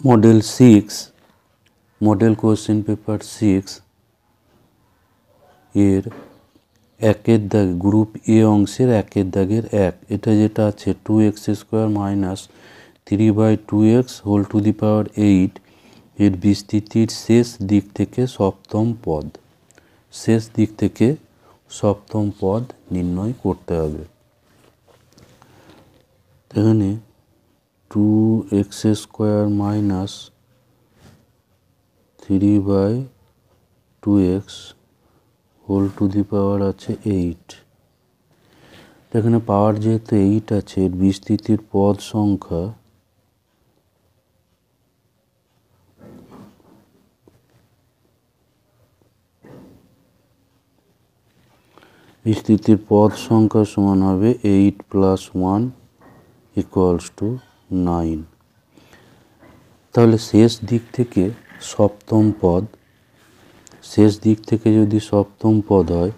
Model 6 model question paper 6 এর একের দাগ গ্রুপ এ অংশের একের দাগের 1 এটা যেটা আছে 2x² minus 3/2x whole to the power 8 এর বিস্তৃতির শেষ দিক থেকে সপ্তম পদ নির্ণয় করতে হবে। এখানে 2x² minus 3/2x whole to the power আছে 8। এখানে পাওয়ার যেহেতু 8 আছে, এর বিস্তৃতির পদ সংখ্যা সমান হবে 8 + 1 = 9। তাহলে শেষ দিক থেকে যদি সপ্তম পদ হয়,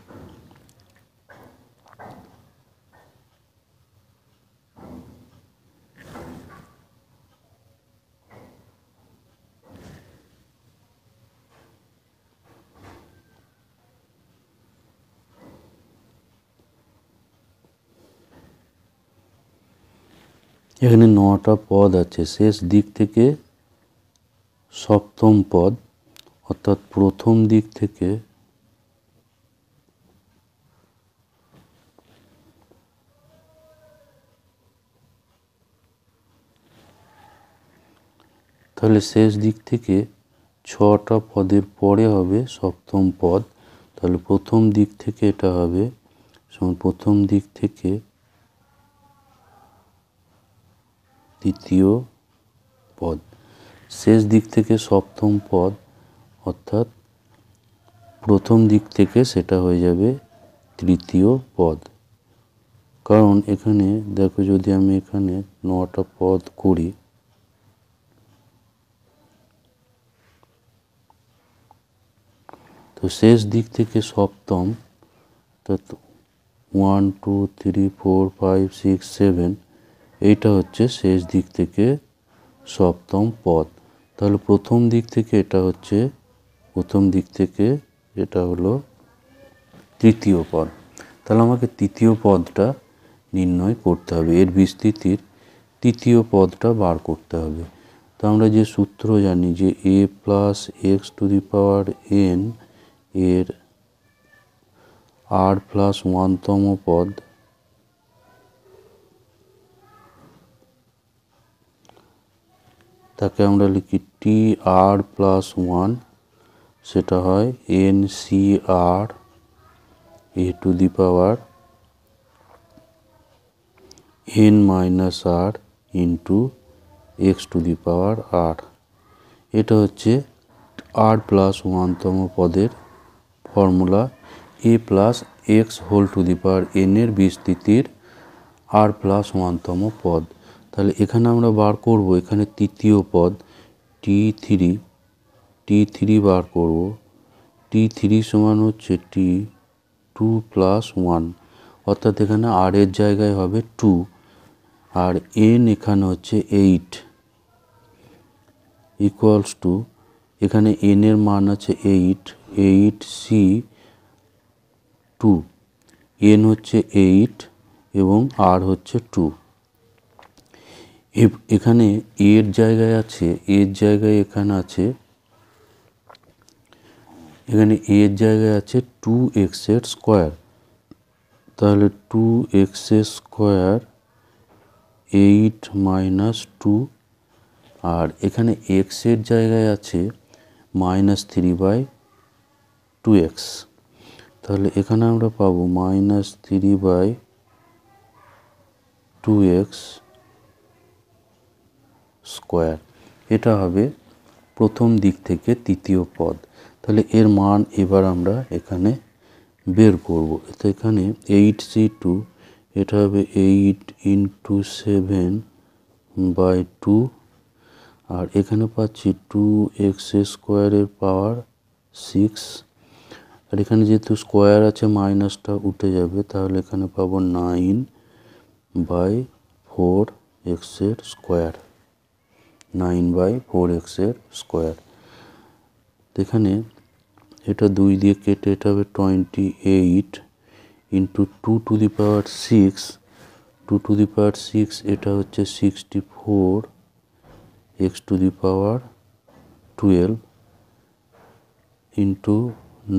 এখানে 9টা পদ আছে। শেষ দিক থেকে সপ্তম পদ অর্থাৎ প্রথম দিক থেকে তাহলে শেষ দিক থেকে 6টা পদের পরে হবে সপ্তম পদ। তাহলে প্রথম দিক থেকে এটা হবে প্রথম দিক থেকে তৃতীয় পদ, শেষ দিক থেকে সপ্তম পদ অর্থাৎ প্রথম দিক থেকে সেটা হয়ে যাবে তৃতীয় পদ। কারণ এখানে দেখো, যদি আমি এখানে 9টা পদ করি, তো শেষ দিক থেকে সপ্তম, তো 1 2 3 4 5 6 7 এইটা হচ্ছে শেষ দিক থেকে সপ্তম পদ। তাহলে প্রথম দিক থেকে এটা হলো তৃতীয় পদ। তাহলে আমাকে তৃতীয় পদটা নির্ণয় করতে হবে, এর বিস্তৃতির তৃতীয় পদটা বার করতে হবে। তো আমরা যে সূত্র জানি যে a + x⁴n এর r + 1তম পদ তাকে আমরা লিখি tr + 1, সেটা হয় ncr a⁻n−r x⁴r। এটা হচ্ছে r + 1তম পদের ফর্মুলা। a + x⁴n এর বিস্তৃতির r + 1তম পদ। তাহলে এখানে আমরা বার করব, এখানে তৃতীয় পদ t3 বার করব। t3 সমান হচ্ছে t2 + 1, অর্থাৎ এখানে r এর জায়গায় হবে 2 আর n এখানে হচ্ছে 8 = এখানে n এর মান আছে 8c2, n হচ্ছে 8 এবং r হচ্ছে 2। এখানে এর জায়গায় আছে 2x²। তাহলে 2x², 8 - 2, আর এখানে x এর জায়গায় আছে -3/2x। তাহলে এখানে আমরা পাবো -3/2x²। এটা হবে প্রথম দিক থেকে তৃতীয় পদ। তাহলে এর মান এবার আমরা এখানে বের করব। তো এখানে 8c2, এটা হবে 8 × 7/2, আর এখানে পাচ্ছি 2x² এর পাওয়ার 6, আর এখানে যেহেতু স্কোয়ার আছে মাইনাসটা উঠে যাবে, তাহলে এখানে পাবো 9/4x²। 9/4x² এখানে এটা 2 দিয়ে কেটে এটা হবে 28 ইন্টু 2⁶, 2⁶ এটা হচ্ছে 64 x⁻12 ইন্টু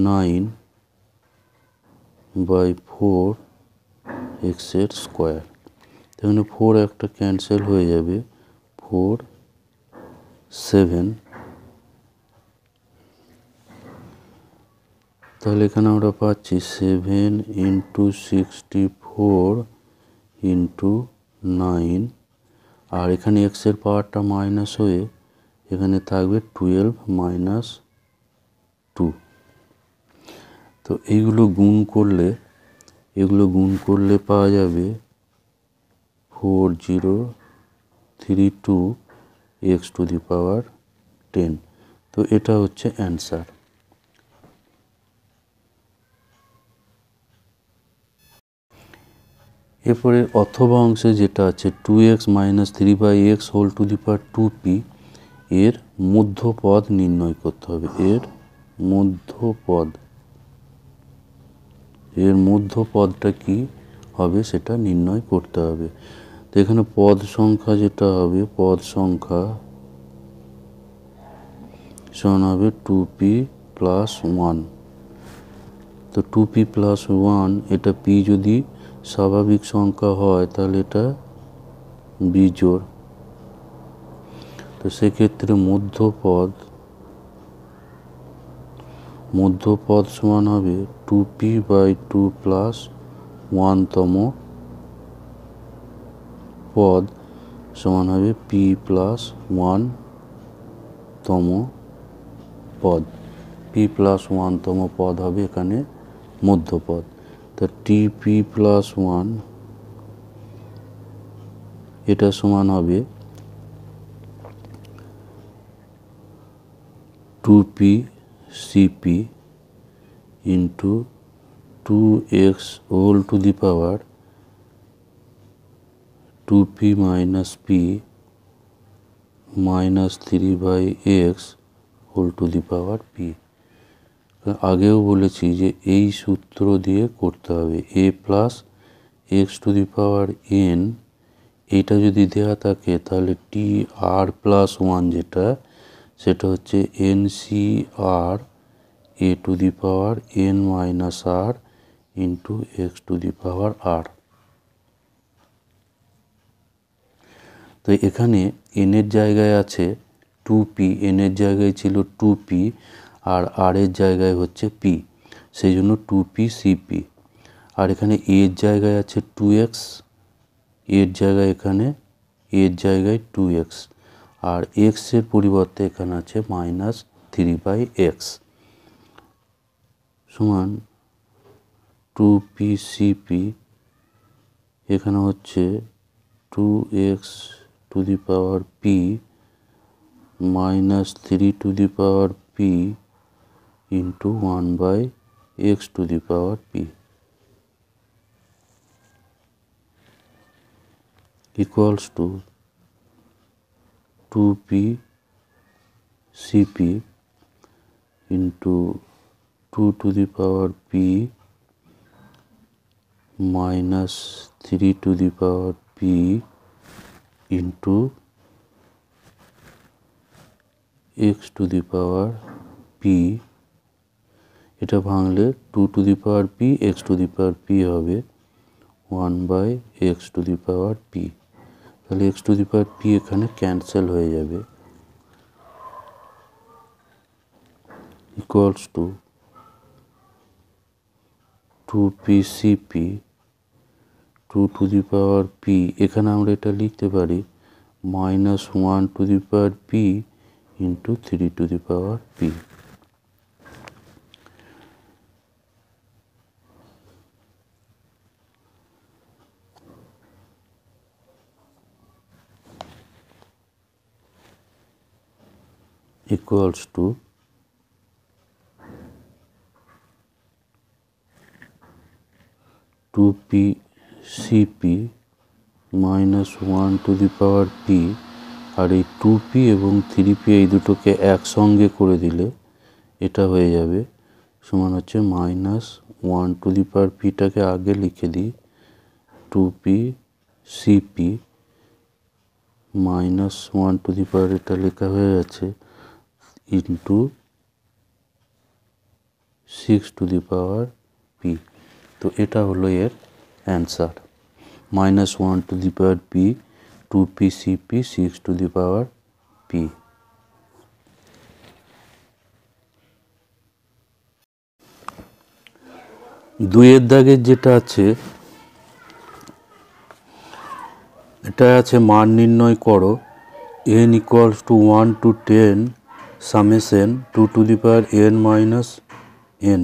9/4x²। এখানে 4 একটা ক্যান্সেল হয়ে যাবে, 4 7। তাহলে এখানে আমরা পাচ্ছি 7 ইন্টু 64 ইন্টু 9, আর এখানে এক্সের পাওয়ারটা মাইনাস হয়ে এখানে থাকবে 12 - 2। তো এগুলো গুণ করলে পাওয়া যাবে 4032 x⁻10। তো এটা হচ্ছে অ্যান্সার। এরপরে অথবা অংশে যেটা আছে 2x - 3/x² 2p এর মধ্যপদ নির্ণয় করতে হবে। এর মধ্যপদটা কি হবে সেটা নির্ণয় করতে হবে। তো এখানে পদ সংখ্যা যেটা হবে, পদ সংখ্যা সমান হবে 2p + 1। তো 2p + 1, এটা p যদি স্বাভাবিক সংখ্যা হয় তাহলে এটা বিজোড়। তো সেক্ষেত্রে মধ্যপদ সমান হবে 2p/2 + 1তম পদ সমান হবে p + 1তম পদ। p + 1তম পদ হবে এখানে মধ্যপদ। তা tp + 1 এটা সমান হবে 2p/cp into 2x² 2p - p - 3/x² আগেও বলেছি যে এই সূত্র দিয়ে করতে হবে। a + x⁻n এটা যদি দেওয়া থাকে তাহলে tr + 1 যেটা, সেটা হচ্ছে ncr a⁻n - r into x⁻r। তো এখানে n এর জায়গায় আছে 2p, n এর জায়গায় ছিল 2p আর r এর জায়গায় হচ্ছে p, সেই জন্য 2p/cp। আর এখানে a এর জায়গায় আছে 2x, এর জায়গায় এখানে এর জায়গায় 2x, আর x এর পরিবর্তে এখানে আছে -3/x সমান 2p/cp। এখানে হচ্ছে 2x⁻p - 3p into 1/x⁻p equals to 2p/cp into 2p minus 3p into x⁻p। এটা ভাঙলে 2p x⁻p হবে 1/x⁻p। তাহলে x⁻p এখানে ক্যান্সেল হয়ে যাবে, equals to 2p/cp 2p, এখানে আমরা এটা লিখতে পারি -1p into 3p equals to 2p/cp -1p আর এই 2p এবং 3p এই দুটোকে একসঙ্গে করে দিলে এটা হয়ে যাবে সমান হচ্ছে -1/p-টাকে আগে লিখে দিই 2p cp -1 এটা লেখা হয়ে গেছে ইন্টু 6p। তো এটা হলো এর অ্যান্সার -1/p 2p-cp 6p। দুইয়ের দাগের যেটা আছে এটা আছে মান নির্ণয় করো n equals to 1 to 10 summation 2n minus n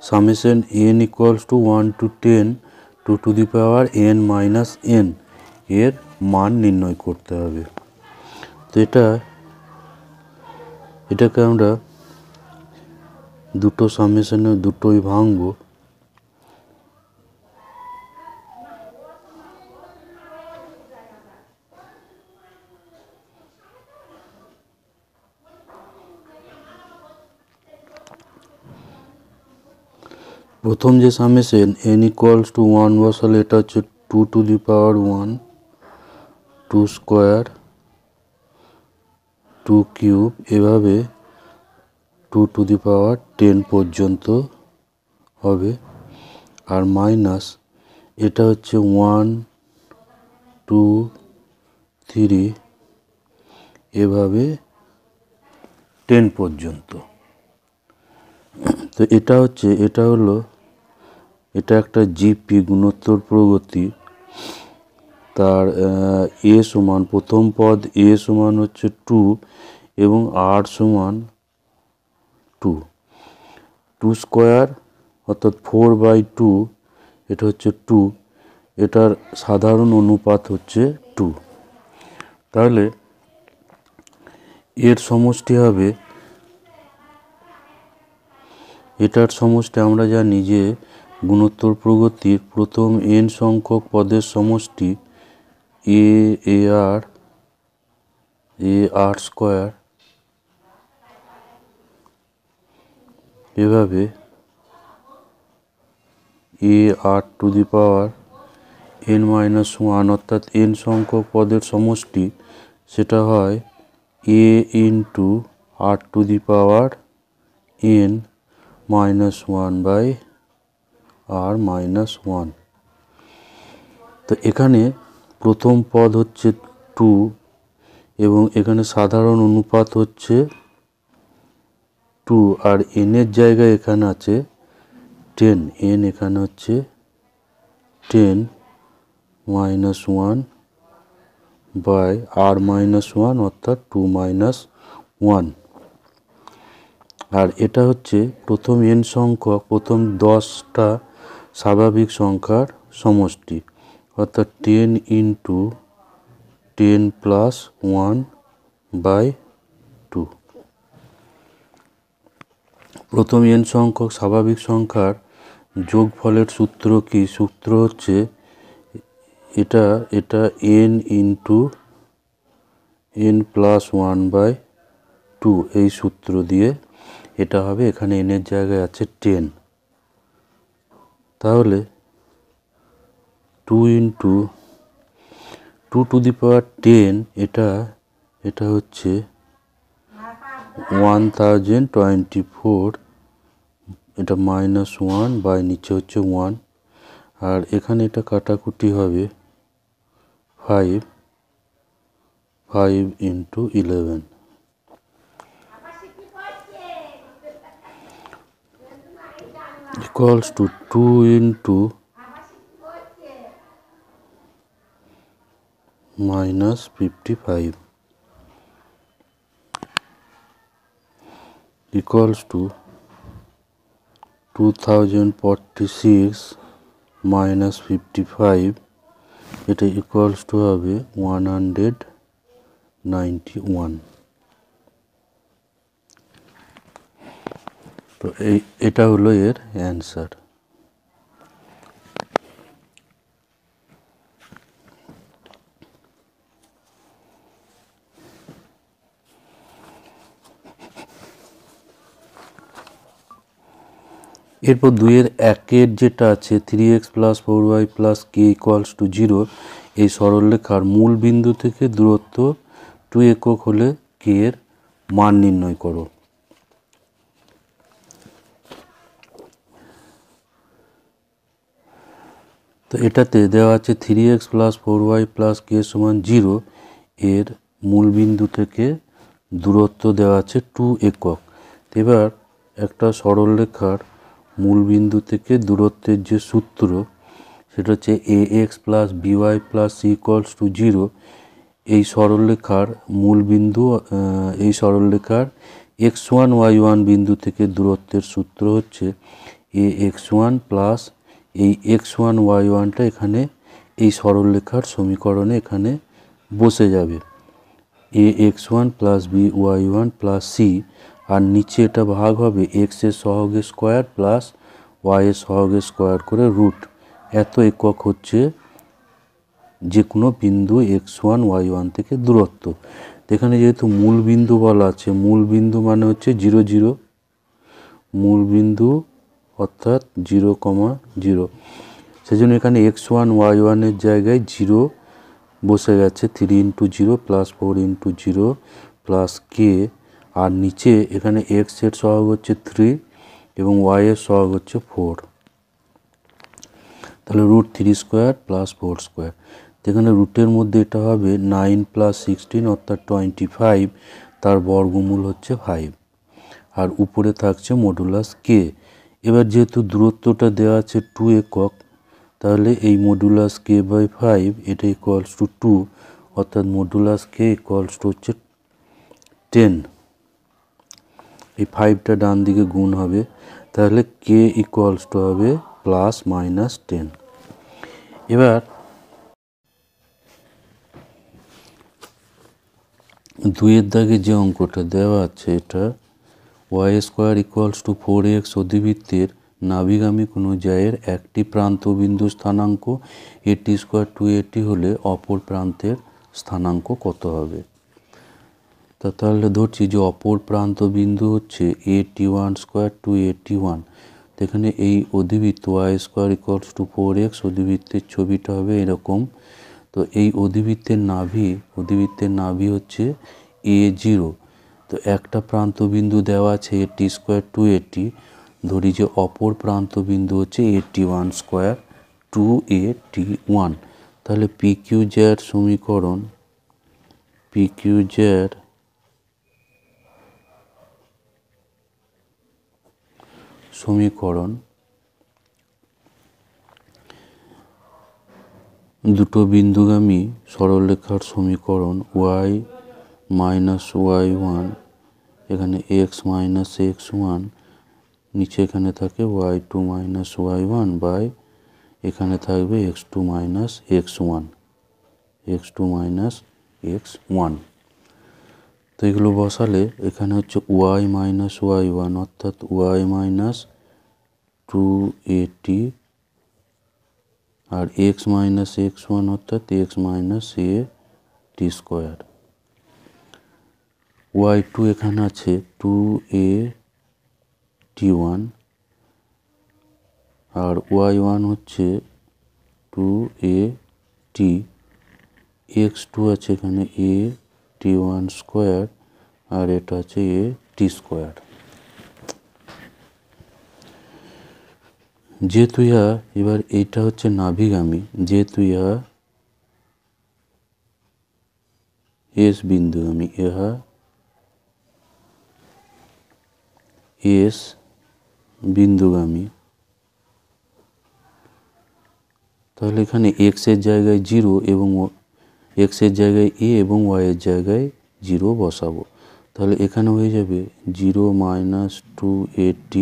summation n equals to 1 to 10 2n minus n এর মান নির্ণয় করতে হবে। তো এটাকে আমরা দুটো সামেশনে দুটোই ভাঙবো। প্রথম যে সামেশন n equals to 1 বসালে এটা হচ্ছে 2 2 স্কোয়ার 2 কিউব এভাবে 2 পর্যন্ত হবে। আর মাইনাস এটা হচ্ছে 1 2 3 এভাবে 10 পর্যন্ত। তো এটা হলো এটা একটা জিপি গুণোত্তর প্রগতি। তার এ সমান প্রথম পদ এ সমান হচ্ছে 2 এবং আর সমান 2 স্কোয়ার অর্থাৎ 4/2 এটা হচ্ছে 2, এটার সাধারণ অনুপাত হচ্ছে 2। তাহলে এর সমষ্টি হবে এটার সমষ্টি আমরা জানি যে গুণোত্তর প্রগতির প্রথম n সংখ্যক পদের সমষ্টি আর স্কোয়ার এভাবে r⁻n-1 অর্থাৎ n সংখ্যক পদের সমষ্টি সেটা হয় a ইন্টু r⁻n-1/r-1। তো এখানে প্রথম পদ হচ্ছে 2 এবং এখানে সাধারণ অনুপাত হচ্ছে 2 আর n এর জায়গায় এখানে আছে 10, n এখানে হচ্ছে 10-1/r-1 অর্থাৎ 2-1। আর এটা হচ্ছে প্রথম n সংখ্যক প্রথম 10টা স্বাভাবিক সংখ্যার সমষ্টি অর্থাৎ 10 ইন্টু 10 + 1/2। প্রথম n সংখ্যক স্বাভাবিক সংখ্যার যোগফলের সূত্র কি? সূত্র হচ্ছে এটা n ইন্টু n + 1/2 এই সূত্র দিয়ে এটা হবে। এখানে n এর জায়গায় আছে 10, তাহলে 2 ইন্টু 2^10 এটা হচ্ছে 1024, এটা -1 বাই নিচে হচ্ছে 1 আর এখানে এটা কাটাকুটি হবে 5 into 11 equals to 2 into -55 equals to 2046 minus 55, এটা equals to হবে 191। তো এটা হলো এর অ্যান্সার। এরপর 2-এর 1-এর যেটা আছে 3x + 4y + k = 0, এই সরলরেখার মূল বিন্দু থেকে দূরত্ব 2 একক হলে k এর মান নির্ণয় করো। তো এটাতে দেওয়া আছে 3x + 4y + k = 0, এর মূল বিন্দু থেকে দূরত্ব দেওয়া আছে 2 একক। এবার একটা সরলরেখার মূল বিন্দু থেকে দূরত্বের যে সূত্র সেটা হচ্ছে ax + by + c = 0। এই সরলরেখার মূল বিন্দু এই সরলরেখার x1 y1 বিন্দু থেকে দূরত্বের সূত্র হচ্ছে ax1 প্লাস এই x1 y1টা এখানে এই সরলরেখার সমীকরণে এখানে বসে যাবে, ax1 + by1 + c, আর নিচে এটা ভাগ হবে x এর সহগের স্কয়ার প্লাস y এর সহগের স্কয়ার করে রুট। এত একক হচ্ছে যে কোনো বিন্দু x1 y1 থেকে দূরত্ব। এখানে যেহেতু মূল বিন্দু বলা আছে, মূল বিন্দু মানে হচ্ছে 0 0, মূল বিন্দু অর্থাৎ 0, 0, সেজন্য এখানে x1 y1 এর জায়গায় 0 বসে গেছে, 3 × 0 + 4 × 0 + k, আর নিচে এখানে x এর সহগ হচ্ছে 3 এবং y এর সহগ হচ্ছে 4, তাহলে √3² + 4²। এখানে রুটের মধ্যে এটা হবে 9 + 16 অর্থাৎ 25, তার বর্গমূল হচ্ছে 5, আর উপরে থাকছে মডুলাস k। এবার যেহেতু দূরত্বটা দেওয়া আছে 2 একক, তাহলে এই মডুলাস k/5 এটা = 2, অর্থাৎ মডুলাস k হচ্ছে 10। এই 5টা ডান দিকে গুণ হবে, তাহলে k হবে ±10। এবার 2-এর দাগে যে অঙ্কটা দেওয়া আছে এটা y² = 4x অধিবৃত্তের নাভিগামী কোণদ্বয়ের একটি প্রান্ত বিন্দু স্থানাঙ্ক at² 2at হলে অপর প্রান্তের স্থানাঙ্ক কত হবে। তাহলে ধরছি যে অপর প্রান্ত বিন্দু হচ্ছে at1² 2at1। এখানে এই অধিবৃত্ত y² = 4x অধিবৃত্তের ছবিটা হবে এরকম। তো এই অধিবৃত্তের নাভি হচ্ছে a0। তো একটা প্রান্ত বিন্দু দেওয়া আছে at² 2at, ধরি যে অপর প্রান্ত বিন্দু হচ্ছে at1² 2at1। তাহলে pqz সমীকরণ দুটো বিন্দুগামী সরলরেখার সমীকরণ y - y1, এখানে x - x1, নিচে এখানে থাকে y2 - y1 বাই এখানে থাকবে x2 - x1। তো এগুলো বসালে এখানে হচ্ছে y - y1 অর্থাৎ y - 2at, আর x - x1 অর্থাৎ x - at²। y2 এখানে আছে 2at1, আর y1 হচ্ছে 2at, x2 আছে এখানে at1², আর এটা আছে at²। যেহেতু এবার এইটা হচ্ছে নাভিগামী, যেহেতু s বিন্দুগামী, s বিন্দুগামী, তাহলে এখানে x এর জায়গায় 0 এবং x এর জায়গায় a এবং y এর জায়গায় 0 বসাবো। তাহলে এখানে হয়ে যাবে 0 - 2at,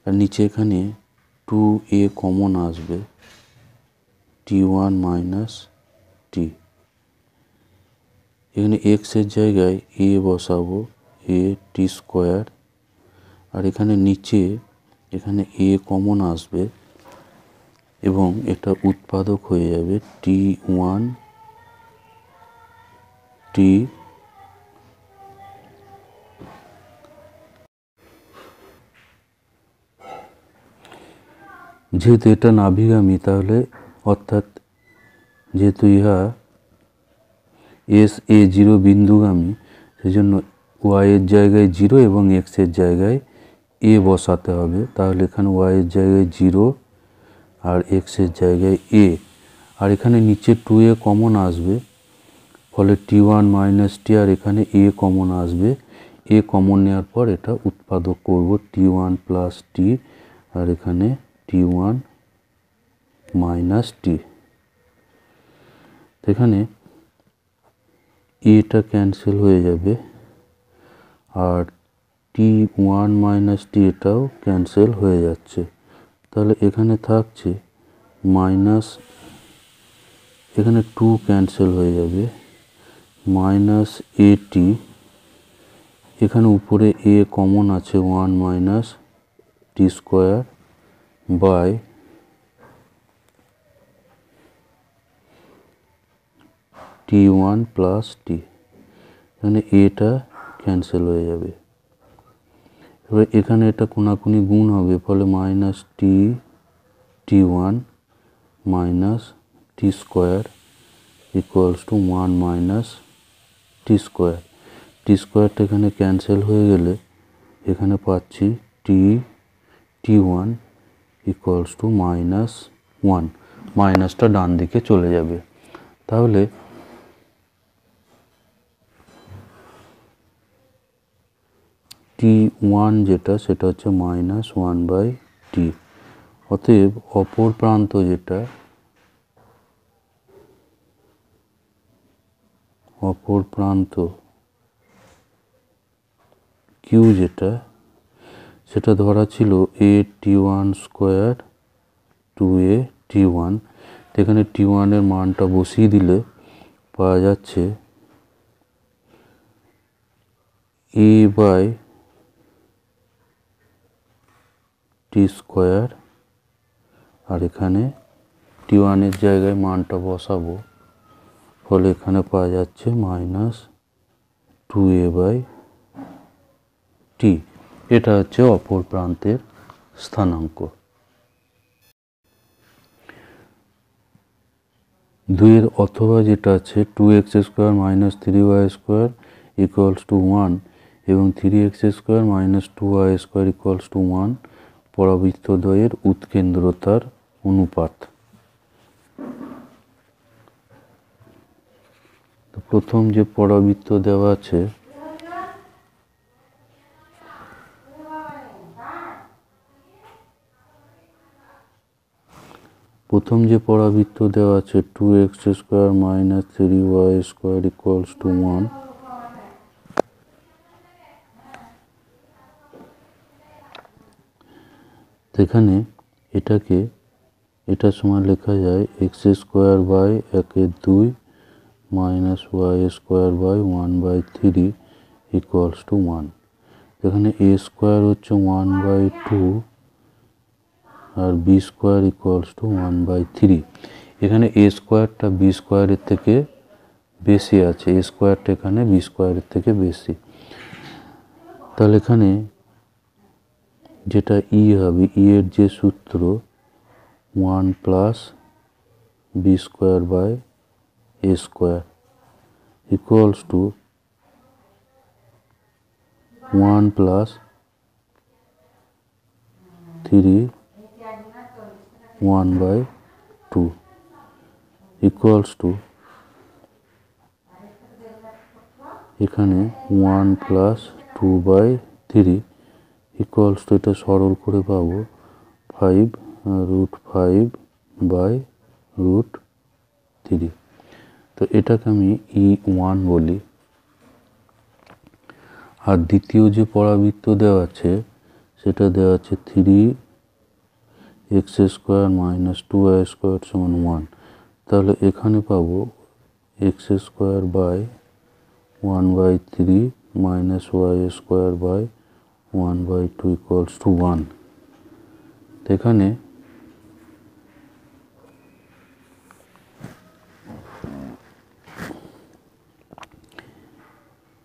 আর নিচে এখানে 2a কমন আসবে, t1 - t, এখানে x এর জায়গায় a বসাবো, at², আর এখানে নিচে এখানে a কমন আসবে এবং এটা উৎপাদক হয়ে যাবে t1 t যেহেতু এটা নাভিগামী তাহলে অর্থাৎ যেহেতু ইহা SA0 বিন্দুগামী, সেই জন্য ওয়াইয়ের জায়গায় 0 এবং এক্সের জায়গায় এ বসাতে হবে। তাহলে এখানে ওয়াইয়ের জায়গায় 0 আর এক্সের জায়গায় এ, আর এখানে নিচে 2a কমন আসবে, ফলে T1 মাইনাস টি, আর এখানে এ কমন আসবে। এ কমন নেওয়ার পর এটা উৎপাদক করব T1 প্লাস টি, আর এখানে T1 মাইনাস টি। এখানে এটা ক্যান্সেল হয়ে যাবে, আর T1 মাইনাস টি এটাও ক্যান্সেল হয়ে যাচ্ছে। তাহলে এখানে থাকছে মাইনাস, এখানে 2 ক্যান্সেল হয়ে যাবে, মাইনাস AT, এখানে উপরে এ কমন আছে 1 minus T square by T1 plus T. এখানে এটা ক্যান্সেল হয়ে যাবে। এবার এখানে এটা কোনাকুনি গুণ হবে, ফলে minus T1 minus T square equals to 1 minus T square. T স্কোয়ারটা এখানে ক্যান্সেল হয়ে গেলে এখানে পাচ্ছি T1 ইকুয়ালস টু মাইনাস 1, মাইনাসটা ডান দিকে চলে যাবে। তাহলে T1 যেটা সেটা হচ্ছে মাইনাস 1 বাই টি। অতএব অপর প্রান্ত যেটা, অপর প্রান্ত কিউ যেটা, সেটা ধরা ছিল a T1 square 2a T1। এখানে T1 এর মানটা বসিয়ে দিলে পাওয়া যাচ্ছে a বাই টি স্কোয়ার, আর এখানে T1 এর জায়গায় মানটা বসাবো, ফলে এখানে পাওয়া যাচ্ছে মাইনাস 2a বাই টি। এটা হচ্ছে অপর প্রান্তের স্থানাঙ্ক। 2 অথবা যেটা আছে 2x square minus 3y square equals to 1 এবং 3x square minus 2y square equals to 1 পরাবৃত্তদ্বয়ের উৎকেন্দ্রতার অনুপাত। তো প্রথম যে পরাবৃত্ত দেওয়া আছে, প্রথম যে পরাবৃত্ত দেওয়া আছে 2x square minus 3y square equals to 1, এখানে এটাকে এটা সমান লেখা যায় X square by 1/2 minus Y square by 1/3 equals to 1। এখানে এ স্কোয়ার হচ্ছে 1/2 আর বি স্কোয়ার ইকুয়ালস টু 1/3। এখানে এ স্কোয়ারটা বি স্কোয়ারের থেকে বেশি আছে, এ স্কোয়ারটা এখানে বি স্কোয়ারের থেকে বেশি। তাহলে এখানে যেটা ই হবে, ই এর যে সূত্র 1 plus B square by A square equals to 1 plus 3 1/2 equals to, এখানে 1 প্লাস 2/3 ইকুয়ালস টু, এটা সরল করে পাবো 5√5/√3। তো এটাকে আমি E1 বলি। আর দ্বিতীয় যে পরাবৃত্ত দেওয়া আছে সেটা দেওয়া আছে 3x square minus 2y square সমান 1। তাহলে এখানে পাবো x square by 1/3 minus Y square by 1/2 equals to 1। এখানে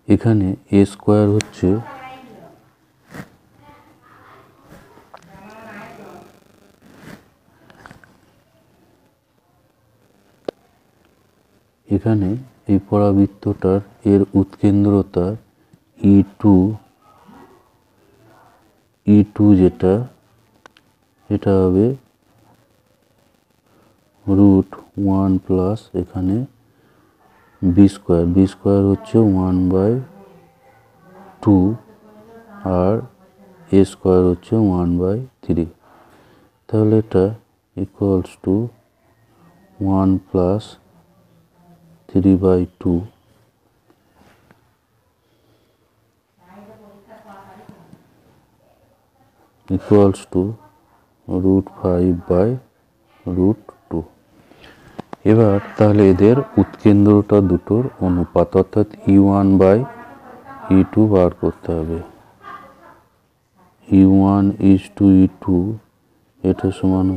এখানে এ স্কোয়ার হচ্ছে এখানে এই পরাবৃত্তটার এর উৎকেন্দ্রতা E2 যেটা এটা হবে √1 প্লাস এখানে বি স্কোয়ার হচ্ছে 1/2 আর এ স্কোয়ার হচ্ছে 1/3। তাহলে এটা equals to 1 plus 3/2 equals to √5/√2। এবার তাহলে এদের উৎকেন্দ্রটা দুটোর অনুপাত অর্থাৎ E1/E2 বার করতে হবে। E1:E2 এটা সমান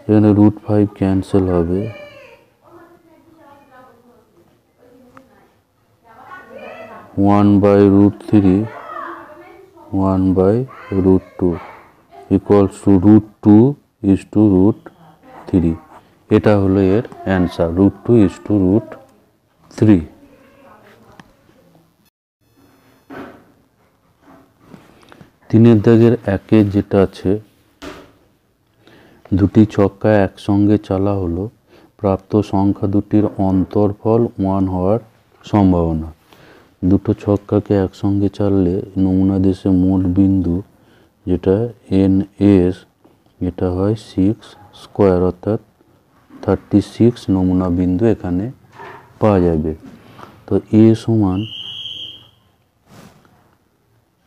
এখানে √5 ক্যান্সেল হবে, 1/√3 1/√2 ইকুয়ালস টু √2:√3। এটা হলো এর অ্যান্সার, √2:√3। তিনের দাগের একে যেটা আছে, দুটি ছক্কা একসঙ্গে চালা হলো, প্রাপ্ত সংখ্যা দুটির অন্তরফল 1 হওয়ার সম্ভাবনা। দুটো ছক্কাকে একসঙ্গে চাললে নমুনা দেশে মোট বিন্দু যেটা NS এটা হয় 6 স্কোয়ার অর্থাৎ 36 নমুনা বিন্দু এখানে পাওয়া যাবে। তো এ সমান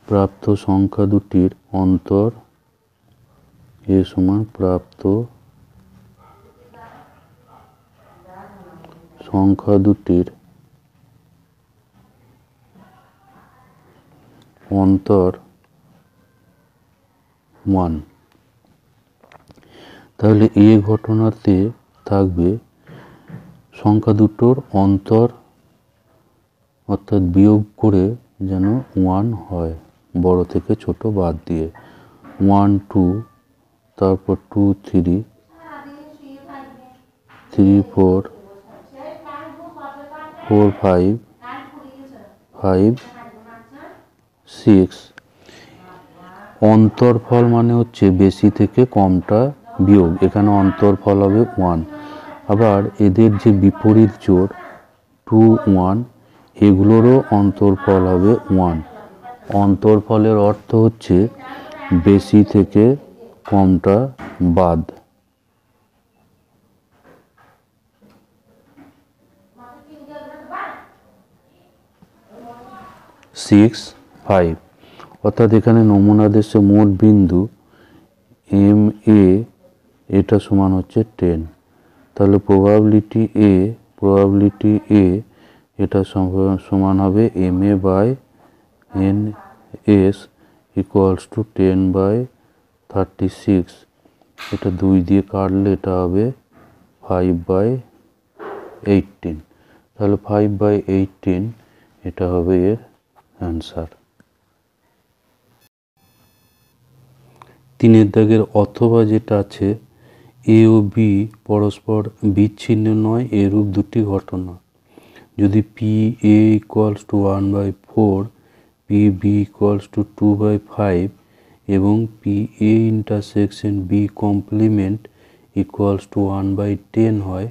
প্রাপ্ত সংখ্যা দুটির অন্তর, এ সমান প্রাপ্ত সংখ্যা দুটির অন্তর 1। তাহলে এই ঘটনাতে থাকবে সংখ্যা দুটোর অন্তর অর্থাৎ বিয়োগ করে যেন 1 হয়, বড় থেকে ছোট বাদ দিয়ে। 1 2 তারপর 2 3 3 4 4 5 5 6। অন্তরফল মানে হচ্ছে বেশি থেকে কমটা বিয়োগ, এখানে অন্তরফল হবে 1। আবার এদের যে বিপরীত জোড় 2 1 এগুলোরও অন্তরফল হবে 1। অন্তরফলের অর্থ হচ্ছে বেশি থেকে কমটা বাদ। 6 5 অর্থাৎ এখানে নমুনা দেশে মোট বিন্দু MA এটা সমান হচ্ছে 10। তাহলে প্রবাবিলিটি A এটা সমান হবে MA/NS ইকুয়ালস টু 10/36। এটা 2 দিয়ে কাটলে এটা হবে 5/18। তাহলে 5/18 এটা হবে এর অ্যান্সার। তিনের দাগের অথবা যেটা আছে, এ ও বি পরস্পর বিচ্ছিন্ন নয় এরূপ দুটি ঘটনা। যদি PA equals to 1/4, PB equals to 2/5 এবং PA intersection B complement equals to 1/10 হয়,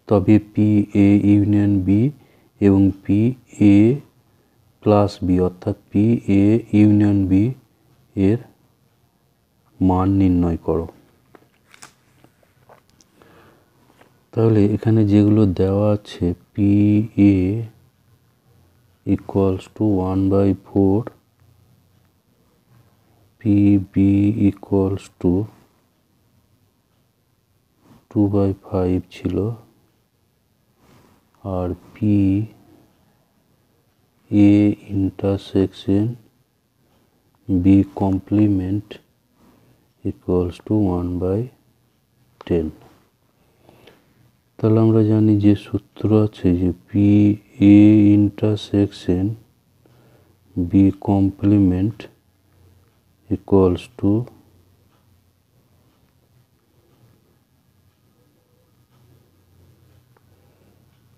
তবে PA ইউনিয়ন B এবং PA প্লাস B অর্থাৎ PA ইউনিয়ন B এর মান নির্ণয় করো। তাহলে এখানে যেগুলো দেওয়া আছে, PA equals to 1/4, PB equals to 2/5 ছিল, আর PA intersection B complement equals to 1/10। তাহলে আমরা জানি যে সূত্র আছে যে PA intersection B complement equals to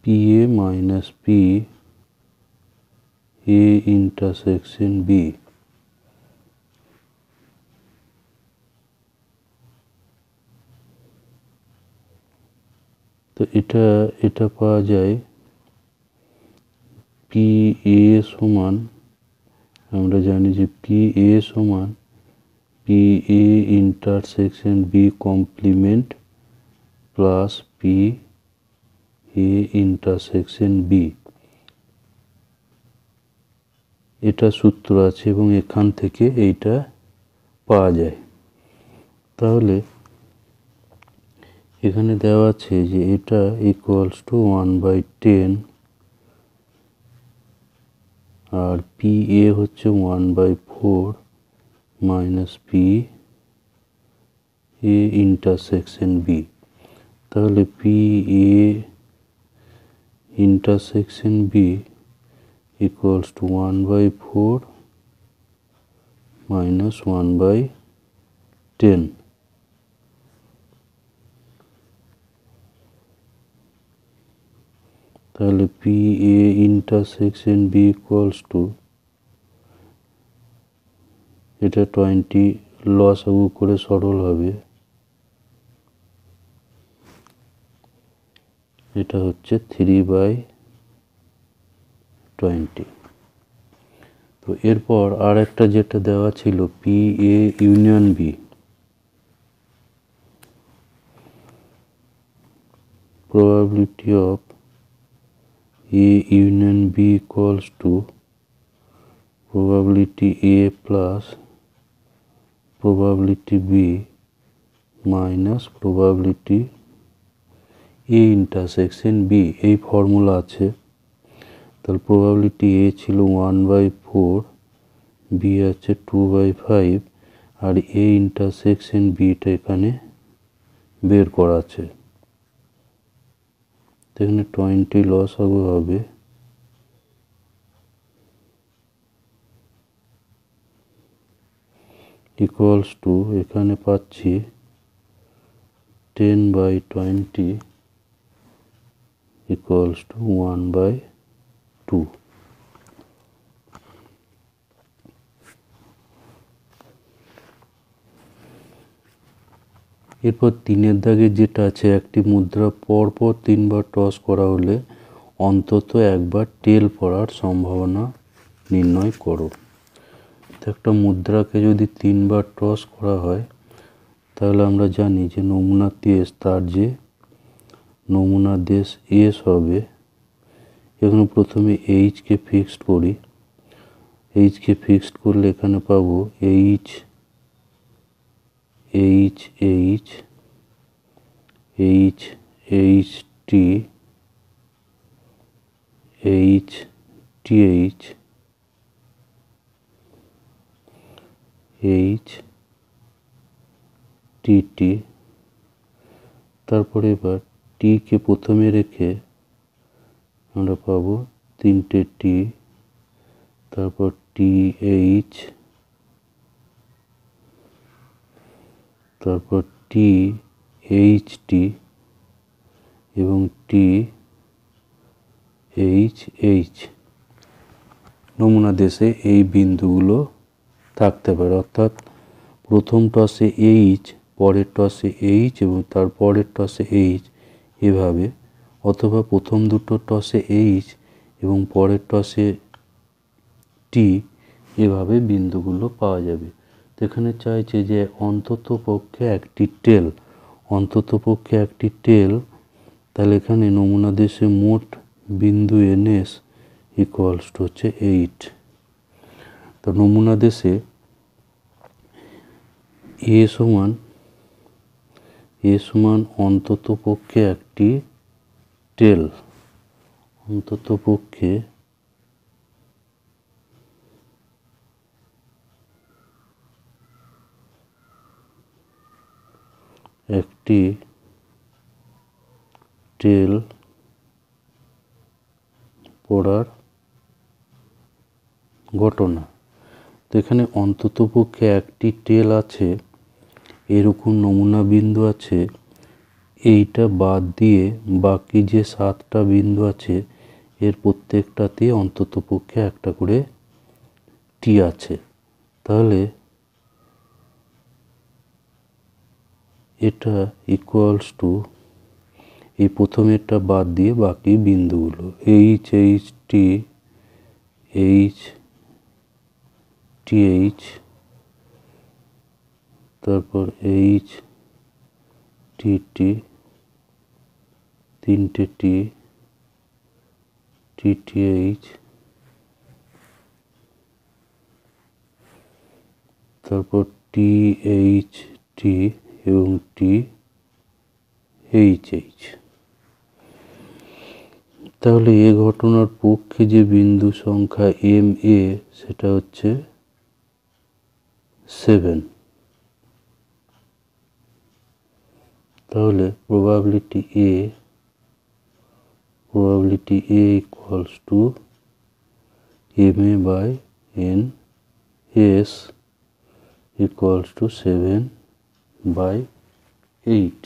P A minus P A intersection B. তো এটা পাওয়া যায় পি এ সমান, আমরা জানি যে পি এ সমান P A intersection B complement plus P A intersection B. এটা সূত্র আছে এবং এখান থেকে এইটা পাওয়া যায়। তাহলে এখানে দেওয়া আছে যে এটা ইকুয়ালস টু 1/10 আর পি এ হচ্ছে 1/4 minus P A intersection B. তাহলে P A intersection B equals to 1/4 minus 1/10. তাহলে P A intersection B equals to, এটা 20 লসাগু করে সরল হবে, এটা হচ্ছে 3/20। তো এরপর আর একটা যেটা দেওয়া ছিল P A union B, probability of A union B equals to probability A plus probability B minus probability A intersection B। এই ফর্মুলা আছে। তাহলে probability A ছিল 1/4, B আছে 2/5 আর A intersection B টা এখানে বের করা আছে। এখানে 20 লসাগু হবে, ইকুয়ালস টু এখানে পাচ্ছি 10/20 ইকুয়ালস টু 1/2। এরপর 3-এর দাগে যেটা আছে, একটি মুদ্রা পরপর 3বার টস করা হলে অন্তত একবার টেল পড়ার সম্ভাবনা নির্ণয় করো। তো একটা মুদ্রাকে যদি 3বার টস করা হয় তাহলে আমরা জানি যে নমুনা দেশ, তার যে নমুনা দেশ এস হবে। এখানে প্রথমে এইচকে ফিক্সড করি, এইচকে ফিক্সড করলে এখানে পাবো H H H H H T H T H H T T. তারপরে এবার টিকে প্রথমে রেখে আমরা পাবো 3টে টি, তারপর টি এইচ, তারপর টি এইচ টি এবং টি এইচ এইচ। নমুনা দেশে এই বিন্দুগুলো থাকতে পারে, অর্থাৎ প্রথম টসে এইচ, পরের টসে এইচ এবং তার পরের টসে এইচ এভাবে, অথবা প্রথম দুটো টসে এইচ এবং পরের টসে টি, এভাবে বিন্দুগুলো পাওয়া যাবে। তো এখানে চাইছে যে অন্তত পক্ষে একটি টেল, অন্তত পক্ষে একটি টেল। তাহলে এখানে নমুনা দেশে মোট বিন্দু এনএস ইকুয়ালস টু হচ্ছে 8। তো নমুনা দেশে এ সমান অন্তত পক্ষে একটি টেল, অন্তত পক্ষে একটি টেল পড়ার ঘটনা। তো এখানে অন্তত পক্ষে একটি টেল আছে, এরকম নমুনা বিন্দু আছে এইটা বাদ দিয়ে বাকি যে 7টা বিন্দু আছে এর প্রত্যেকটাতে অন্ততপক্ষে একটা করে টি আছে। তাহলে এটা ইকুয়ালস টু এই প্রথমেরটা বাদ দিয়ে বাকি বিন্দুগুলো H H T H T H, তারপর এইচ টি টি, 3টে টি, টি টি এইচ, তারপর টি এইচ টি এবং টি এইচ এইচ। তাহলে এ ঘটনার পক্ষে যে বিন্দু সংখ্যা এম এ সেটা হচ্ছে 7। তাহলে probability A equals to ma/n/s equals to 7/8।